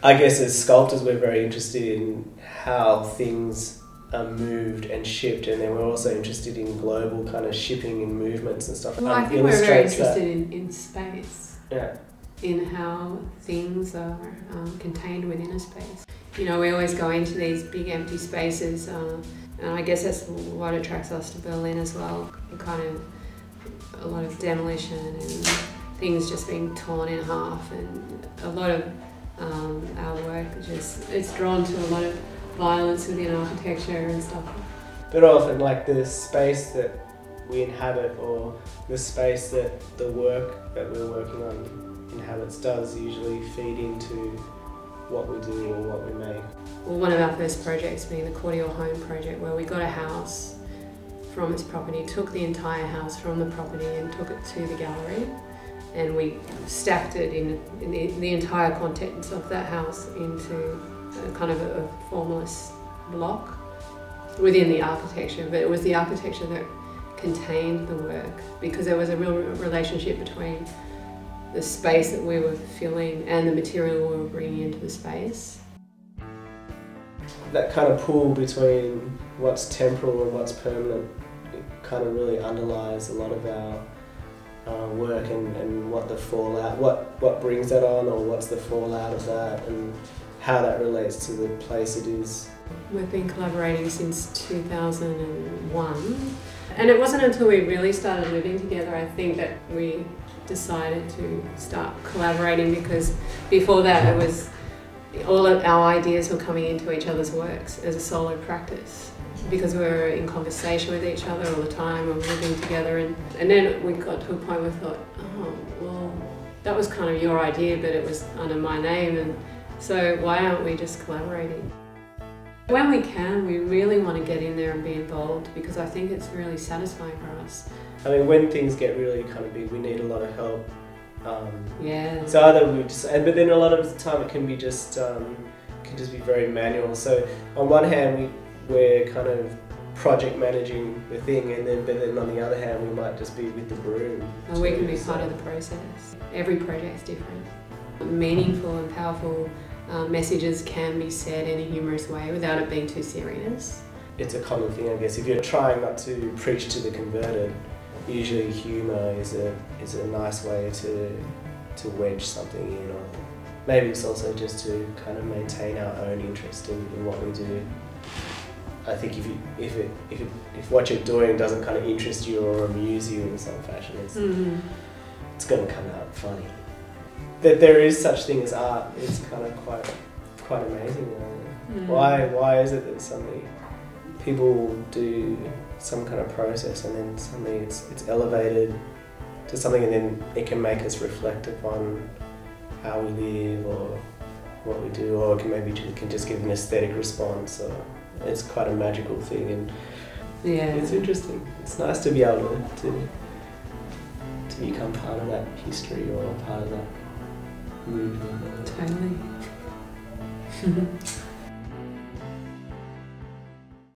I guess as sculptors we're very interested in how things are moved and shipped, and then we're also interested in global kind of shipping and movements and stuff. Well, I think we're very interested in space. Yeah. In how things are contained within a space. You know, we always go into these big empty spaces, and I guess that's what attracts us to Berlin as well. Kind of a lot of demolition and things just being torn in half, and a lot of our work it's drawn to a lot of violence within architecture and stuff. But often, like, the space that we inhabit or the space that the work that we're working on inhabits does usually feed into what we do or what we make. Well, one of our first projects being the Cordeiro home project, where we got a house from its property, took the entire house from the property and took it to the gallery, and we stacked it in the entire contents of that house into a kind of a formless block within the architecture. But it was the architecture that contained the work, because there was a real relationship between the space that we were filling and the material we were bringing into the space. That kind of pull between what's temporal and what's permanent, it kind of really underlies a lot of our work and what the fallout, what brings that on, or what's the fallout of that, and how that relates to the place it is. We've been collaborating since 2001, and it wasn't until we really started living together, I think, that we decided to start collaborating, because before that it was all of our ideas were coming into each other's works as a solo practice, because we were in conversation with each other all the time, we were living together, and then we got to a point where we thought, oh, well, that was kind of your idea, but it was under my name, and so why aren't we just collaborating? When we can, we really want to get in there and be involved, because I think it's really satisfying for us. I mean, when things get really kind of big, we need a lot of help. Yeah. So either we just, but then a lot of the time it can be just be very manual. So on one hand, we're kind of project managing the thing, but then on the other hand, we might just be with the broom. And we can be part of the process. Every project's different. Meaningful and powerful messages can be said in a humorous way without it being too serious. It's a common thing, I guess. If you're trying not to preach to the converted, usually humour is a nice way to wedge something in, or maybe it's also just to kind of maintain our own interest in what we do. I think if what you're doing doesn't kind of interest you or amuse you in some fashion, it's going to come out funny. That there is such thing as art, it's kind of quite amazing. Why is it that suddenly people do some kind of process and then suddenly it's elevated to something, and then it can make us reflect upon how we live or what we do, or it can just give an aesthetic response, or it's quite a magical thing, and it's interesting. It's nice to be able to become part of that history or part of that movement. Totally.